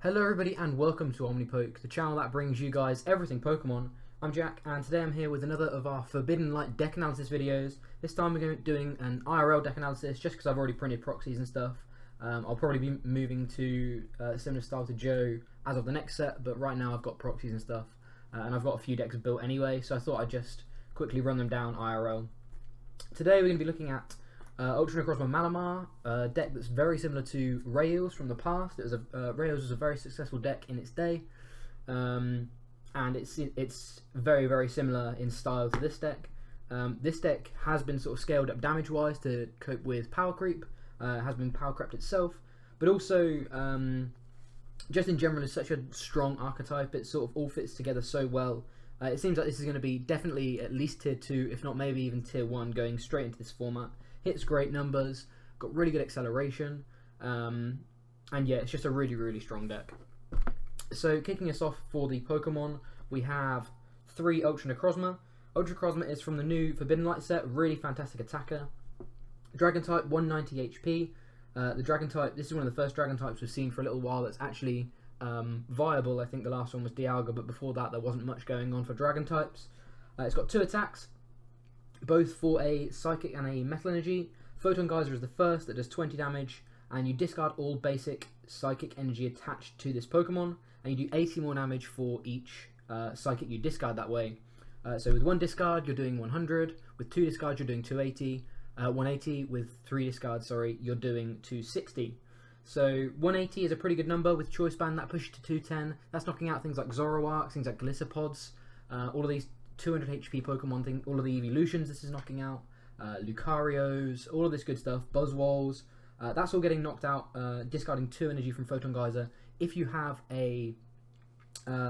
Hello everybody and welcome to OmniPoke, the channel that brings you guys everything Pokemon. I'm Jack and today I'm here with another of our Forbiidden Light deck analysis videos. This time we're going to be doing an IRL deck analysis just because I've already printed proxies and stuff. I'll probably be moving to a similar style to Joe as of the next set, but right now I've got proxies and stuff and I've got a few decks built anyway, so I thought I'd just quickly run them down IRL. Today we're going to be looking at Ultra Necrozma-Malamar, a deck that's very similar to RayEels from the past. It was RayEels was a very successful deck in its day, and it's very similar in style to this deck. This deck has been sort of scaled up damage wise to cope with power creep, has been power crept itself, but also just in general is such a strong archetype. It sort of all fits together so well. It seems like this is going to be definitely at least tier 2, if not maybe even tier 1, going straight into this format. Hits great numbers, got really good acceleration, and yeah, it's just a really strong deck. So kicking us off for the Pokemon, we have 3 Ultra Necrozma. Ultra Necrozma is from the new Forbiidden Light set, really fantastic attacker. Dragon type, 190 HP. The Dragon type, this is one of the first Dragon types we've seen for a little while that's actually viable. I think the last one was Dialga, but before that there wasn't much going on for Dragon types. It's got 2 attacks, both for a Psychic and a Meteal Energy. Photon Geyser is the first that does 20 damage, and you discard all basic Psychic Energy attached to this Pokemon, and you do 80 more damage for each Psychic you discard that way. So with 1 discard you're doing 100, with 2 discards you're doing 280, 180 with 3 discards, sorry, you're doing 260. So 180 is a pretty good number. With Choice Band that pushes to 210. That's knocking out things like Zoroark, things like Glissopods, all of these 200 HP Pokemon, all of the evolutions this is knocking out, Lucarios, all of this good stuff, Buzzwoles, that's all getting knocked out, discarding 2 energy from Photon Geyser. If you have a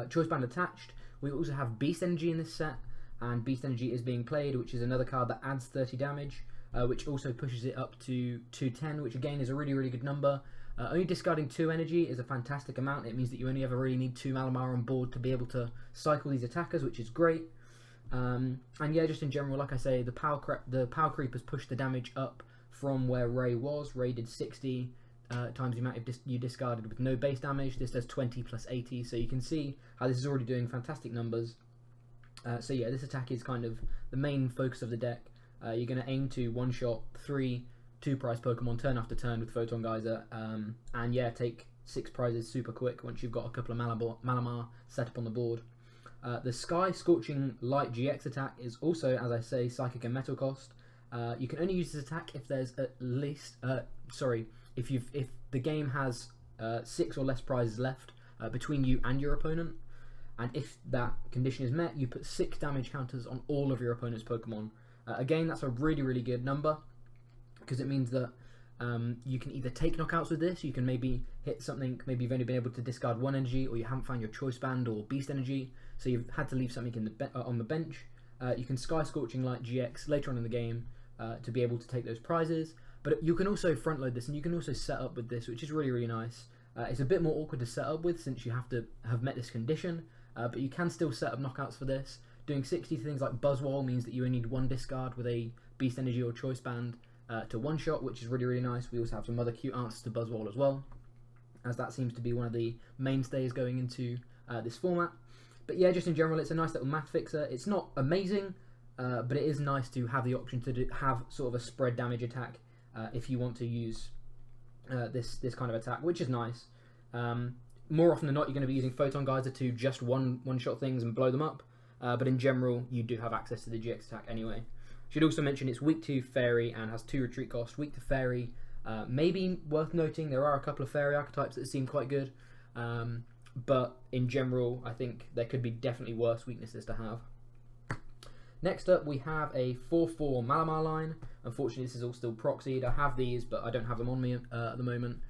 Choice Band attached, we also have Beast Energy in this set, and Beast Energy is being played, which is another card that adds 30 damage, which also pushes it up to 210, which again is a really good number. Only discarding 2 energy is a fantastic amount. It means that you only ever really need 2 Malamar on board to be able to cycle these attackers, which is great. And yeah, just in general, like I say, the power creep has pushed the damage up from where Ray was. Ray did 60 times the amount you discarded with no base damage. This does 20 plus 80, so you can see how this is already doing fantastic numbers. So yeah, this attack is kind of the main focus of the deck. You're going to aim to one-shot 3 2-prize Pokemon turn after turn with Photon Geyser, and yeah, take 6 prizes super quick once you've got a couple of Malamar set up on the board. The Sky Scorching Light GX attack is also, as I say, Psychic and Metal cost. You can only use this attack if there's at least, if the game has 6 or less prizes left between you and your opponent, and if that condition is met, you put 6 damage counters on all of your opponent's Pokemon. Again, that's a really good number, because it means that you can either take knockouts with this, you can maybe hit something, maybe you've only been able to discard 1 energy, or you haven't found your Choice Band or Beast Energy, so you've had to leave something in the on the bench. You can Sky Scorching Light GX later on in the game to be able to take those prizes, but you can also front load this, and you can also set up with this, which is really nice. It's a bit more awkward to set up with since you have to have met this condition, but you can still set up knockouts for this. Doing 60 to things like Buzzwole means that you only need 1 discard with a Beast Energy or Choice Band to one-shot, which is really nice. We also have some other cute answers to Buzzwole as well, as that seems to be one of the mainstays going into this format. But yeah, just in general, it's a nice little math fixer. It's not amazing, but it is nice to have the option to have sort of a spread damage attack if you want to use this kind of attack, which is nice. More often than not, you're going to be using Photon Geyser to just one-shot things and blow them up. But in general, you do have access to the GX attack anyway. Should also mention it's weak to Fairy and has 2 retreat costs. Weak to Fairy, maybe worth noting, there are a couple of Fairy archetypes that seem quite good. But in general, I think there could be definitely worse weaknesses to have. Next up, we have a 4/4 Malamar line. Unfortunately, this is all still proxied. I have these, but I don't have them on me at the moment.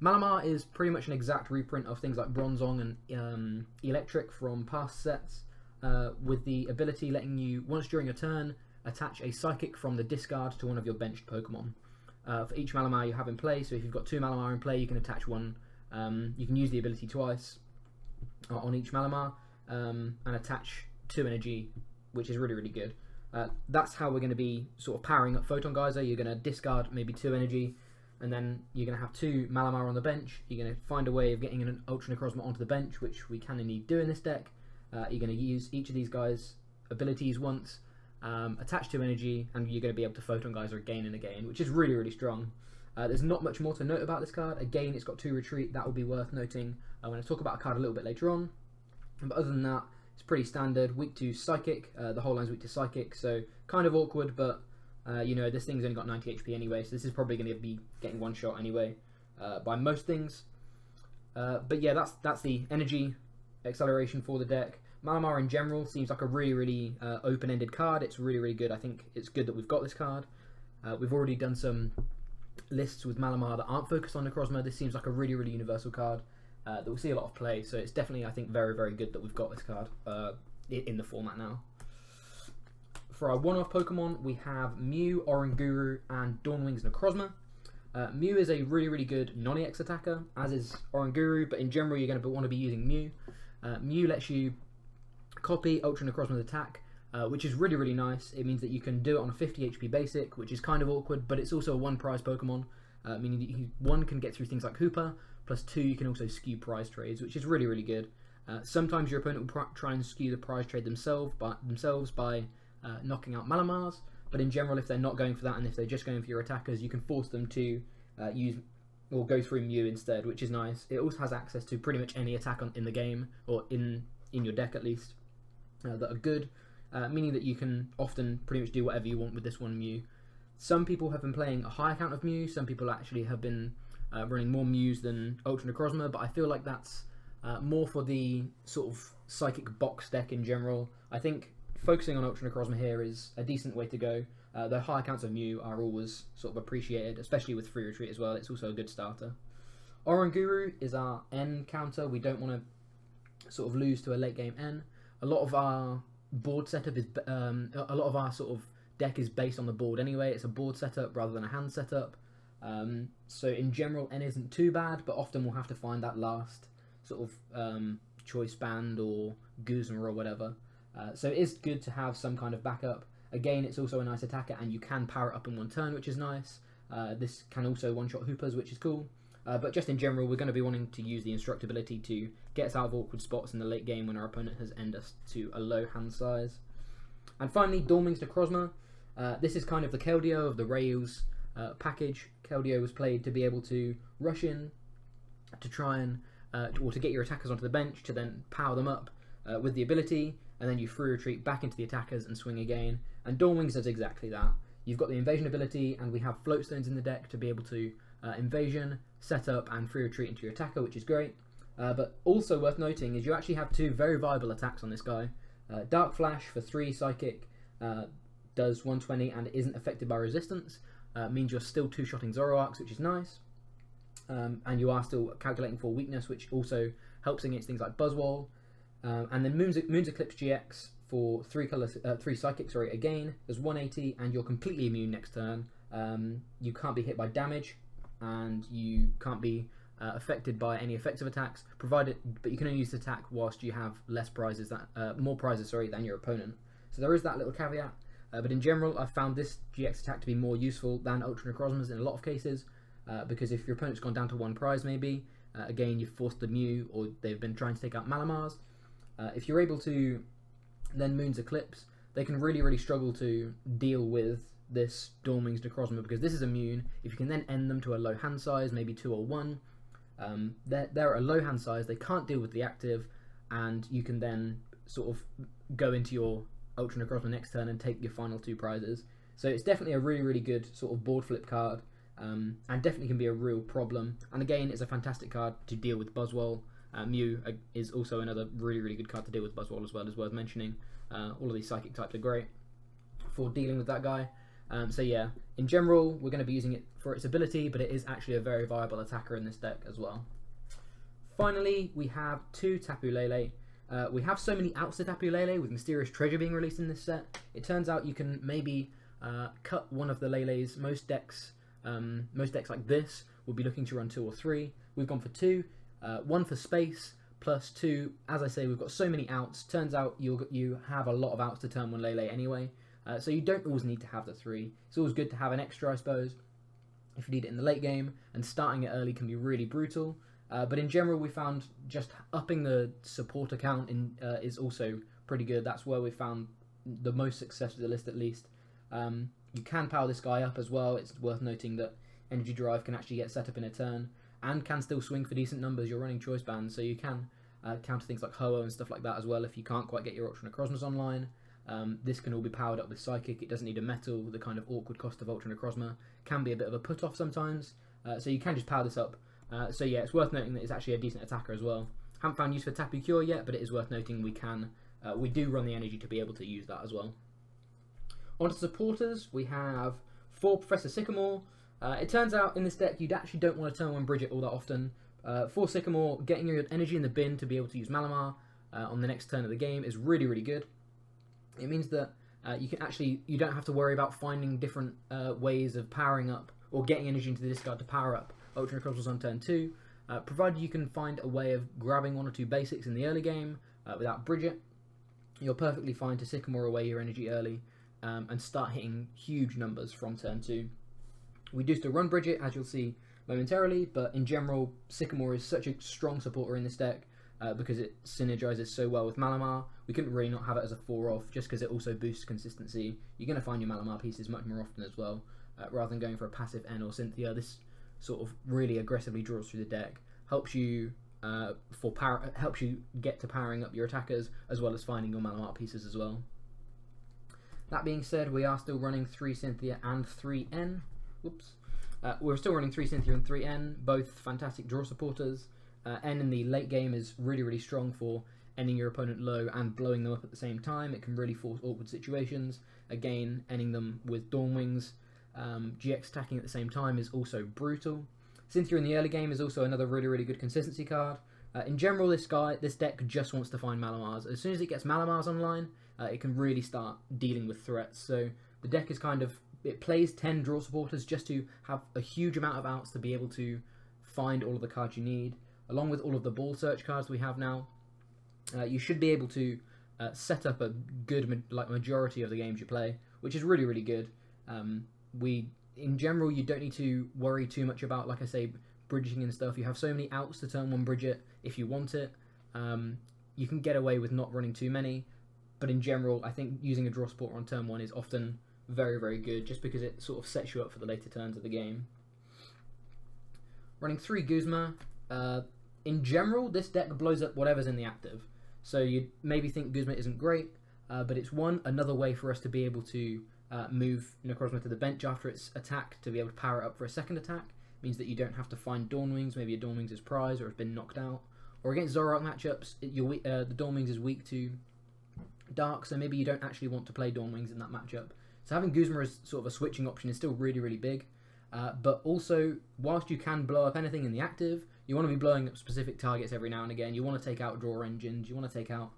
Malamar is pretty much an exact reprint of things like Bronzong and Electric from past sets, with the ability letting you, once during a turn, attach a Psychic from the discard to one of your benched Pokemon. For each Malamar you have in play, so if you've got 2 Malamar in play, you can attach 1. You can use the ability twice on each Malamar and attach 2 energy, which is really good. That's how we're going to be sort of powering up Photon Geyser. You're going to discard maybe 2 energy, and then you're going to have 2 Malamar on the bench. You're going to find a way of getting an Ultra Necrozma onto the bench, which we can indeed do in this deck. You're going to use each of these guys' abilities once, attach to energy, and you're going to be able to Photon Geyser again and again, which is really, really strong. There's not much more to note about this card. Again, it's got 2 retreat. That will be worth noting when I talk about a card a little bit later on. But other than that, it's pretty standard. Weak to Psychic. The whole line's weak to Psychic, so kind of awkward, but you know, this thing's only got 90 HP anyway, so this is probably going to be getting one shot anyway by most things. But yeah, that's the energy acceleration for the deck. Malamar in general seems like a really, really open-ended card. It's really, really good. I think it's good that we've got this card. We've already done some lists with Malamar that aren't focused on Necrozma. This seems like a really, really universal card that will see a lot of play. So it's definitely, I think, very, very good that we've got this card in the format now. For our one-off Pokemon, we have Mew, Oranguru, and Dawnwing's Necrozma. Mew is a really, really good non-EX attacker, as is Oranguru, but in general you're going to want to be using Mew. Mew lets you copy Ultra Necrozma's attack, which is really, really nice. It means that you can do it on a 50 HP basic, which is kind of awkward, but it's also a 1 prize Pokemon, meaning that you, 1, can get through things like Hooper, plus 2, you can also skew prize trades, which is really, really good. Sometimes your opponent will try and skew the prize trade themselves by knocking out Malamars, but in general, if they're not going for that and if they're just going for your attackers, you can force them to use or go through Mew instead, which is nice. It also has access to pretty much any attack in the game, or in your deck at least, that are good, meaning that you can often pretty much do whatever you want with this one Mew. Some people have been playing a high count of Mew, some people actually have been running more Mews than Ultra Necrozma, but I feel like that's more for the sort of Psychic box deck in general. I think focusing on Ultra Necrozma here is a decent way to go. The high counts of Mew are always sort of appreciated, especially with free retreat as well. It's also a good starter. Oranguru is our N counter. We don't want to sort of lose to a late game N. A lot of our board setup is a lot of our sort of deck is based on the board anyway. It's a board setup rather than a hand setup. So in general, N isn't too bad, but often we'll have to find that last sort of choice band or Guzma or whatever. So it is good to have some kind of backup. Again, it's also a nice attacker, and you can power it up in 1 turn, which is nice. This can also one-shot Hoopers, which is cool. But just in general, we're going to be wanting to use the Instructability to get us out of awkward spots in the late game when our opponent has ended us to a low hand size. And finally, Dawnwing's Necrozma. This is kind of the Keldeo of the RayEels package. Keldeo was played to be able to rush in, to try and, or to get your attackers onto the bench, to then power them up with the ability, and then you free retreat back into the attackers and swing again. And Dawnwings does exactly that. You've got the invasion ability, and we have floatstones in the deck to be able to invasion, set up, and free retreat into your attacker, which is great. But also worth noting is you actually have 2 very viable attacks on this guy. Dark Flash for 3 Psychic does 120 and isn't affected by resistance. Means you're still 2-shotting Zoroarks, which is nice. And you are still calculating for weakness, which also helps against things like Buzzwole. And then Moon's Eclipse GX for 3 Psychic, sorry, again, there's 180, and you're completely immune next turn. You can't be hit by damage, and you can't be affected by any effective attacks, but you can only use the attack whilst you have more prizes than your opponent. So there is that little caveat. But in general, I've found this GX attack to be more useful than Ultra Necrozma's in a lot of cases, because if your opponent's gone down to 1 prize maybe, again you've forced the Mew, or they've been trying to take out Malamars. If you're able to then Moon's Eclipse, they can really, really struggle to deal with this Dawnwing's Necrozma, because this is immune. If you can then end them to a low hand size, maybe 2 or 1, they're at a low hand size, they can't deal with the active, and you can then sort of go into your Ultra Necrozma next turn and take your final 2 prizes. So it's definitely a really, really good sort of board flip card, and definitely can be a real problem. And again, it's a fantastic card to deal with Buzzwole. Mew is also another really, really good card to deal with Buzzwole as well, is worth mentioning. All of these Psychic types are great for dealing with that guy. So yeah, in general, we're going to be using it for its ability, but it is actually a very viable attacker in this deck as well. Finally, we have 2 Tapu Lele. We have so many outs to Tapu Lele, with Mysterious Treasure being released in this set. It turns out you can maybe cut one of the Lele's. Most decks like this will be looking to run 2 or 3. We've gone for 2. 1 for space, plus 2, as I say, we've got so many outs. Turns out you have a lot of outs to turn 1 Lele anyway, so you don't always need to have the 3. It's always good to have an extra, I suppose. if you need it in the late game, and starting it early can be really brutal. But in general, we found just upping the supporter count is also pretty good. That's where we found the most success with the list, at least. You can power this guy up as well. It's worth noting that Energy Drive can actually get set up in a turn and can still swing for decent numbers. You're running choice bands, so you can counter things like Ho-Oh and stuff like that as well if you can't quite get your Ultra Necrozmas online. This can all be powered up with Psychic. It doesn't need a metal. The kind of awkward cost of Ultra Necrozma can be a bit of a put-off sometimes, so you can just power this up. So yeah, it's worth noting that it's actually a decent attacker as well. Haven't found use for Tapu Cure yet, but it is worth noting we do run the energy to be able to use that as well. On to supporters, we have 4 Professor Sycamore. It turns out in this deck you actually don't want to turn 1 Brigette all that often. 4 Sycamore, getting your energy in the bin to be able to use Malamar on the next turn of the game is really, really good. It means that you don't have to worry about finding different ways of powering up or getting energy into the discard to power up Ultra Necrozmas on turn 2, provided you can find a way of grabbing 1 or 2 basics in the early game without Brigette. You're perfectly fine to Sycamore away your energy early and start hitting huge numbers from turn 2. We do still run Brigette, as you'll see momentarily, but in general, Sycamore is such a strong supporter in this deck because it synergizes so well with Malamar. We couldn't really not have it as a 4-off, just because it also boosts consistency. You're going to find your Malamar pieces much more often as well, rather than going for a passive N or Cynthia. This sort of really aggressively draws through the deck, helps you helps you get to powering up your attackers, as well as finding your Malamar pieces as well. That being said, we are still running 3 Cynthia and 3 N. Whoops. We're still running 3 Cynthia and 3 N, both fantastic draw supporters. N in the late game is really, really strong for ending your opponent low and blowing them up at the same time. It can really force awkward situations. Again, ending them with Dawn Wings. GX attacking at the same time is also brutal. Cynthia in the early game is also another really, really good consistency card. In general, this deck just wants to find Malamars. As soon as it gets Malamars online, it can really start dealing with threats. So the deck is it plays 10 draw supporters just to have a huge amount of outs to be able to find all of the cards you need. Along with all of the ball search cards we have now, you should be able to set up a good majority of the games you play, which is really, really good. In general, you don't need to worry too much about, like I say, bridging and stuff. You have so many outs to turn 1 Brigette if you want it. You can get away with not running too many, but in general, I think using a draw supporter on turn 1 is often very, very good, just because it sort of sets you up for the later turns of the game. Running 3 Guzma. In general, this deck blows up whatever's in the active. So you maybe think Guzma isn't great, but it's another way for us to be able to move Necrozma to the bench after its attack to be able to power it up for a second attack. It means that you don't have to find Dawn Wings. Maybe a Dawn Wings is prize or has been knocked out. Or against Zoroark matchups, the Dawn Wings is weak to Dark, so maybe you don't actually want to play Dawn Wings in that matchup. So having Guzma as sort of a switching option is still really, really big. But also, whilst you can blow up anything in the active, you want to be blowing up specific targets every now and again. You want to take out draw engines. You want to take out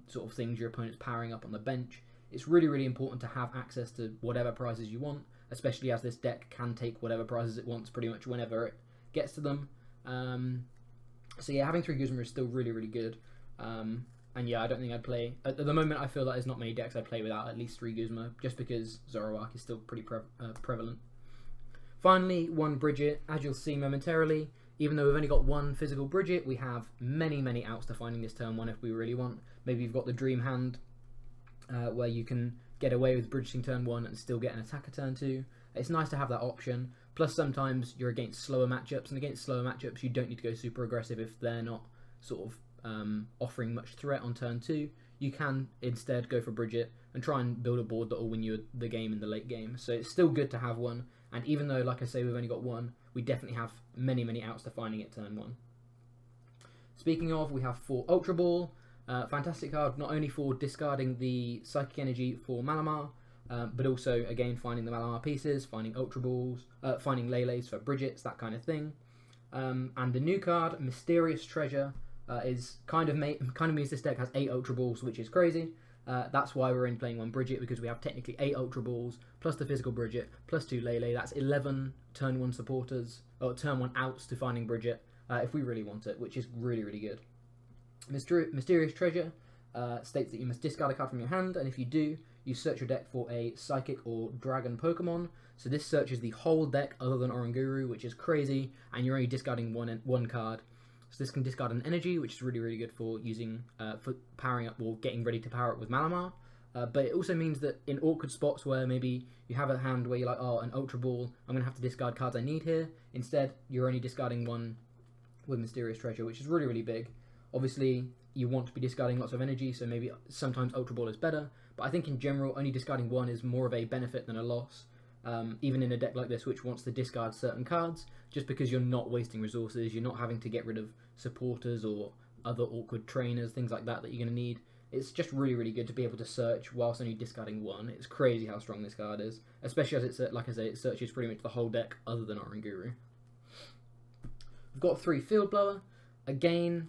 sort of things your opponent's powering up on the bench. It's really, really important to have access to whatever prizes you want, especially as this deck can take whatever prizes it wants pretty much whenever it gets to them. So yeah, having 3 Guzma is still really, really good. And yeah, I don't think I'd play... At the moment, I feel that there's not many decks I'd play without at least 3 Guzma, just because Zoroark is still pretty prevalent. Finally, 1 Brigette. As you'll see momentarily, even though we've only got 1 physical Brigette, we have many, many outs to finding this turn 1 if we really want. Maybe you've got the Dream Hand, where you can get away with bridging turn 1 and still get an attacker turn 2. It's nice to have that option. Plus, sometimes you're against slower matchups, and against slower matchups, you don't need to go super aggressive if they're not sort of offering much threat on turn 2. You can instead go for Brigette and try and build a board that will win you the game in the late game. So it's still good to have 1, and even though, like I say, we've only got 1, we definitely have many, many outs to finding it turn 1. Speaking of, we have 4 Ultra Ball. Fantastic card, not only for discarding the Psychic Energy for Malamar, but also, again, finding the Malamar pieces, finding Ultra Balls, finding Lele's for Brigettes, that kind of thing. And the new card, Mysterious Treasure, is kind of means this deck has 8 Ultra Balls, which is crazy. That's why we're only playing 1 Brigette, because we have technically 8 Ultra Balls, plus the physical Brigette, plus 2 Lele. That's 11 turn 1 supporters, or turn 1 outs to finding Brigette, if we really want it, which is really, really good. Mysterious Treasure states that you must discard a card from your hand, and if you do, you search your deck for a Psychic or Dragon Pokemon. So this searches the whole deck other than Oranguru, which is crazy, and you're only discarding one card. So this can discard an energy, which is really, really good for using, for powering up or getting ready to power up with Malamar. But it also means that in awkward spots where maybe you have a hand where you're like, oh, an Ultra Ball, I'm going to have to discard cards I need here. Instead, you're only discarding one with Mysterious Treasure, which is really, really big. Obviously, you want to be discarding lots of energy, so maybe sometimes Ultra Ball is better. But I think in general, only discarding one is more of a benefit than a loss. Even in a deck like this, which wants to discard certain cards, just because you're not wasting resources, you're not having to get rid of supporters or other awkward trainers, things like that you're going to need. It's just really, really good to be able to search whilst only discarding one. It's crazy how strong this card is, especially as it's, like I say, it searches pretty much the whole deck other than Oranguru. We've got 3 Field Blower. Again,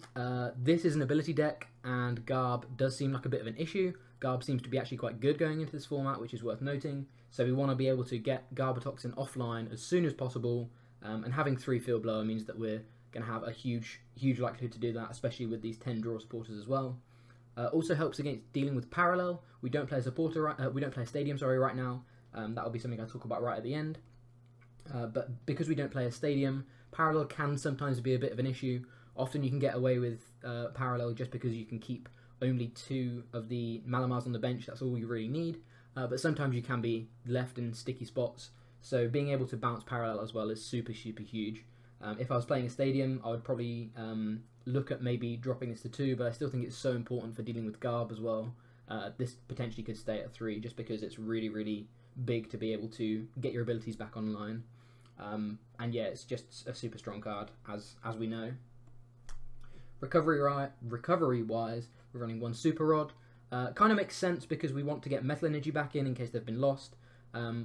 this is an ability deck, and Garb does seem like a bit of an issue. Garb seems to be actually quite good going into this format, which is worth noting. So we want to be able to get Garbatoxin offline as soon as possible, and having 3 Field Blower means that we're going to have a huge likelihood to do that, especially with these 10 draw supporters as well. Also helps against dealing with Parallel. We don't play a supporter, we don't play a Stadium, sorry, right now. That will be something I'll talk about right at the end. But because we don't play a Stadium, Parallel can sometimes be a bit of an issue. Often you can get away with Parallel just because you can keep only 2 of the Malamars on the bench. That's all you really need. But sometimes you can be left in sticky spots. So being able to bounce Parallel as well is super, super huge. If I was playing a Stadium, I would probably look at maybe dropping this to 2, but I still think it's so important for dealing with Garb as well. This potentially could stay at 3 just because it's really, really big to be able to get your abilities back online. And yeah, it's just a super strong card, as we know. Recovery-wise, we're running 1 Super Rod. Kind of makes sense because we want to get Metal Energy back in case they've been lost.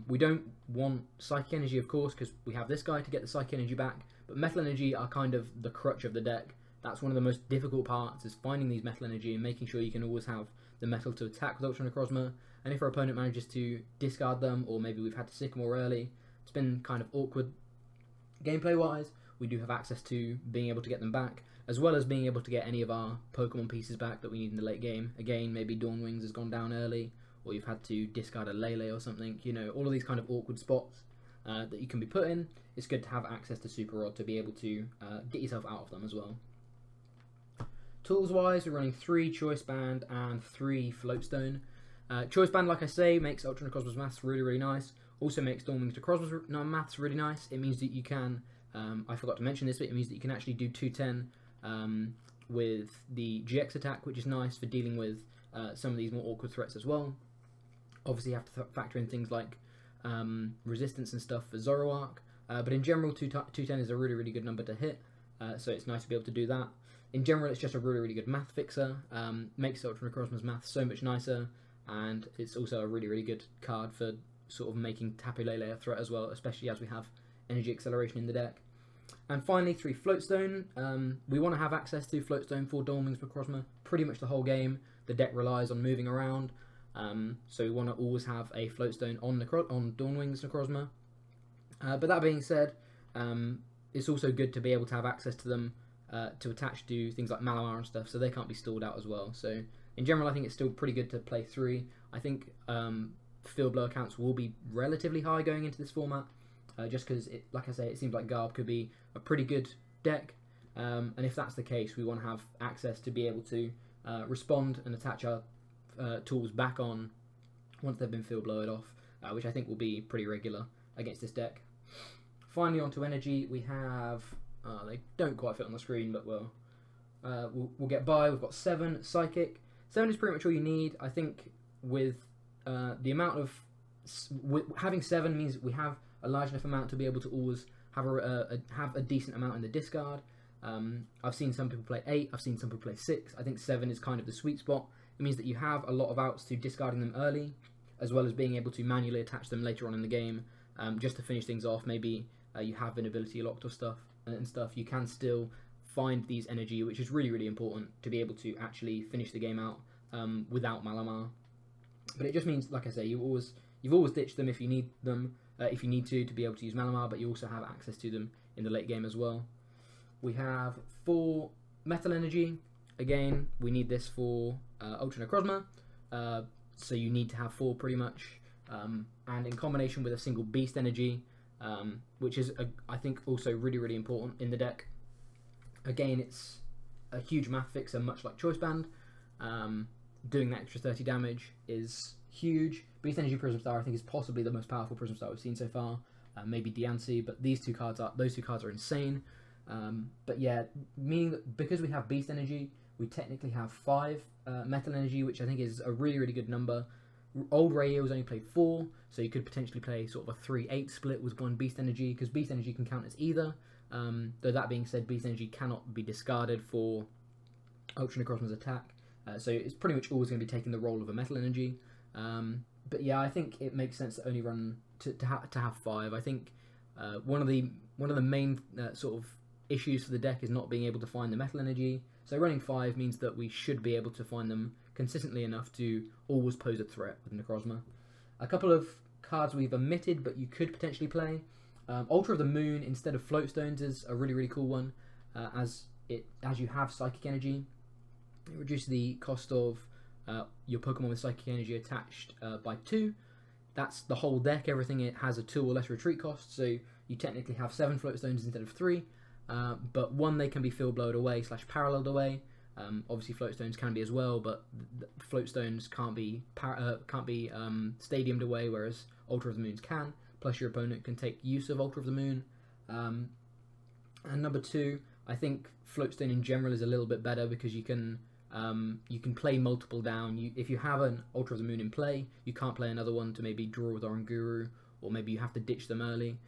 We don't want Psychic Energy, of course, because we have this guy to get the Psychic Energy back. But Metal Energy are kind of the crutch of the deck. That's one of the most difficult parts, is finding these Metal Energy and making sure you can always have the metal to attack with Ultra Necrozma. And if our opponent manages to discard them, or maybe we've had to Sycamore early, it's been kind of awkward. Gameplay-wise, we do have access to being able to get them back, as well as being able to get any of our Pokemon pieces back that we need in the late game. Again, maybe Dawn Wings has gone down early, or you've had to discard a Lele or something. You know, all of these kind of awkward spots that you can be put in. It's good to have access to Super Rod to be able to get yourself out of them as well. Tools-wise, we're running 3 Choice Band and 3 Floatstone. Choice Band, like I say, makes Ultra Necrozma's maths really, really nice. Also makes Dawn Wings Necrozma's maths really nice. It means that you can, I forgot to mention this, but it means that you can actually do 210 with the GX attack, which is nice for dealing with some of these more awkward threats as well. Obviously you have to factor in things like resistance and stuff for Zoroark, but in general 210 is a really, really good number to hit, so it's nice to be able to do that. In general, it's just a really, really good math fixer, makes Ultra Necrozma's math so much nicer, and it's also a really, really good card for sort of making Tapu Lele a threat as well, especially as we have Energy Acceleration in the deck. And finally, 3 Floatstone. We want to have access to Floatstone for Dawn Wings Mecrozma pretty much the whole game. The deck relies on moving around, so we want to always have a Floatstone on Dawn Wings Mecrozma. But that being said, it's also good to be able to have access to them to attach to things like Malamar and stuff, so they can't be stalled out as well. So in general, I think it's still pretty good to play 3. I think Field Blower counts will be relatively high going into this format, just because, like I say, it seems like Garb could be a pretty good deck, and if that's the case, we want to have access to be able to respond and attach our tools back on once they've been Field Blowered off, which I think will be pretty regular against this deck. Finally, onto energy, we have, they don't quite fit on the screen, but we'll get by. We've got 7 Psychic. 7 is pretty much all you need. I think with the amount of, having 7 means we have a large enough amount to be able to always have a decent amount in the discard. I've seen some people play 8, I've seen some people play 6. I think 7 is kind of the sweet spot. It means that you have a lot of outs to discarding them early, as well as being able to manually attach them later on in the game, just to finish things off. Maybe you have an ability locked or stuff, you can still find these energy, which is really, really important to be able to actually finish the game out without Malamar. But it just means, like I say, you've always ditched them if you need them, if you need to be able to use Malamar, but you also have access to them in the late game as well. We have 4 Metal Energy. Again, we need this for Ultra Necrozma. so you need to have 4 pretty much, and in combination with a single Beast Energy, which is I think also really important in the deck. Again, it's a huge math fixer, much like Choice Band. Doing that extra 30 damage is huge. Beast Energy Prism Star I think is possibly the most powerful Prism Star we've seen so far. Maybe Diancie, but those two cards are insane. But yeah, meaning that because we have Beast Energy, we technically have 5 Metal Energy, which I think is a really good number. Old RayEels only played 4, so you could potentially play sort of a 3-8 split with 1 Beast Energy, because Beast Energy can count as either. Though that being said, Beast Energy cannot be discarded for Ultra Necrozma's attack, so it's pretty much always going to be taking the role of a Metal Energy. But yeah, I think it makes sense to only run to have 5. I think one of the main sort of issues for the deck is not being able to find the Metal Energy. So running 5 means that we should be able to find them consistently enough to always pose a threat with Necrozma. A couple of cards we've omitted, but you could potentially play. Ultra of the Moon instead of Floatstones is a really cool one, as you have Psychic Energy. It reduces the cost of your Pokemon with Psychic Energy attached by 2. That's the whole deck. Everything it has a 2 or less retreat cost, so you technically have 7 Floatstones instead of 3. But 1, they can be field blowed away / paralleled away. Obviously Floatstones can be as well, but Floatstones can't be stadiumed away, whereas Ultra of the Moons can. Plus your opponent can take use of Ultra of the Moon. And number 2, I think Floatstone in general is a little bit better because you can play multiple down. If you have an Ultra of the Moon in play, you can't play another one to maybe draw with Oranguru, or maybe you have to ditch them early.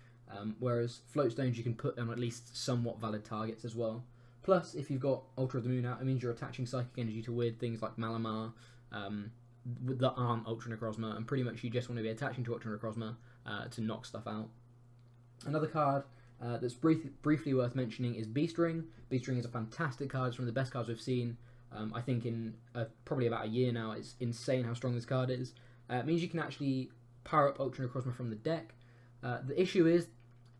Whereas Floatstones, you can put on at least somewhat valid targets as well. Plus, if you've got Ultra of the Moon out, it means you're attaching Psychic Energy to weird things like Malamar that aren't Ultra Necrozma, and pretty much you just want to be attaching to Ultra Necrozma to knock stuff out. Another card that's briefly worth mentioning is Beast Ring. Beast Ring is a fantastic card. It's one of the best cards we've seen. I think in probably about a year now. It's insane how strong this card is. It means you can actually power up Ultra Necrozma from the deck. The issue is,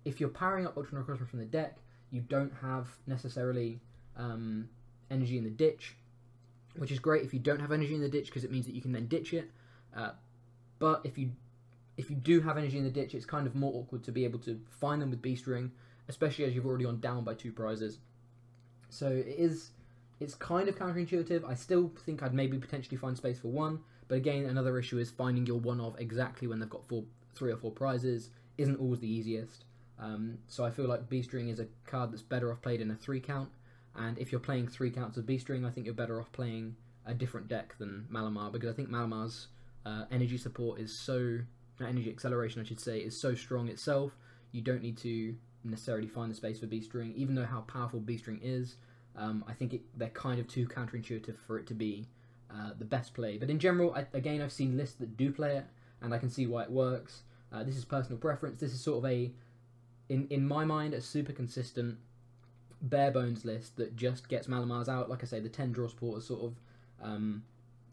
if you're powering up Ultra Necrozma from the deck, you don't have necessarily energy in the ditch, which is great if you don't have energy in the ditch, because it means that you can then ditch it. But if you do have energy in the ditch, it's kind of more awkward to be able to find them with Beast Ring, especially as you've already gone down by 2 prizes. So it's kind of counterintuitive. I still think I'd maybe potentially find space for 1, but again, another issue is finding your 1 of exactly when they've got 3 or 4 prizes isn't always the easiest. So I feel like Beast Ring is a card that's better off played in a 3 count, and if you're playing 3 counts of Beast Ring, I think you're better off playing a different deck than Malamar, because I think Malamar's energy support is so... energy acceleration, I should say, is so strong itself. You don't need to necessarily find the space for Beast Ring, even though how powerful Beast Ring is. I think they're kind of too counterintuitive for it to be the best play. But in general, again, I've seen lists that do play it, and I can see why it works. This is personal preference. This is sort of in my mind, a super consistent bare bones list that just gets Malamars out. Like I say, the 10 draw supporters sort of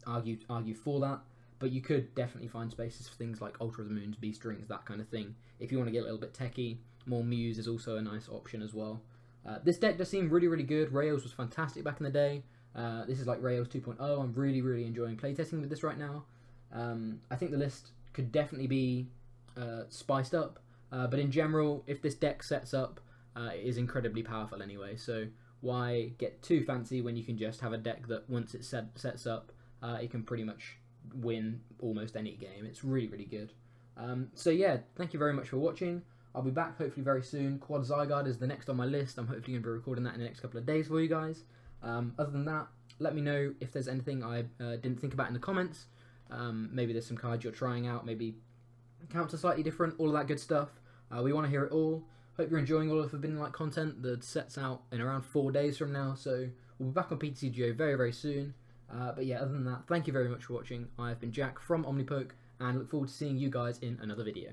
argue for that. But you could definitely find spaces for things like Ultra of the Moons, Beast Rings, that kind of thing. If you want to get a little bit techie, more Mews is also a nice option as well. This deck does seem really good. RayEels was fantastic back in the day. This is like RayEels 2.0. I'm really enjoying playtesting with this right now. I think the list could definitely be spiced up. But in general, if this deck sets up, it is incredibly powerful anyway. So why get too fancy when you can just have a deck that once it sets up, it can pretty much win almost any game. It's really good. So yeah, thank you very much for watching. I'll be back hopefully very soon. Quad Zygarde is the next on my list. I'm hopefully going to be recording that in the next couple of days for you guys. Other than that, let me know if there's anything I didn't think about in the comments. Maybe there's some cards you're trying out, maybe counts are slightly different, all of that good stuff. We want to hear it all. Hope you're enjoying all of the Forbidden Light content. The set's out in around 4 days from now, so we'll be back on PTCGO very soon. But yeah, other than that, thank you very much for watching. I have been Jack from OmniPoke, and look forward to seeing you guys in another video.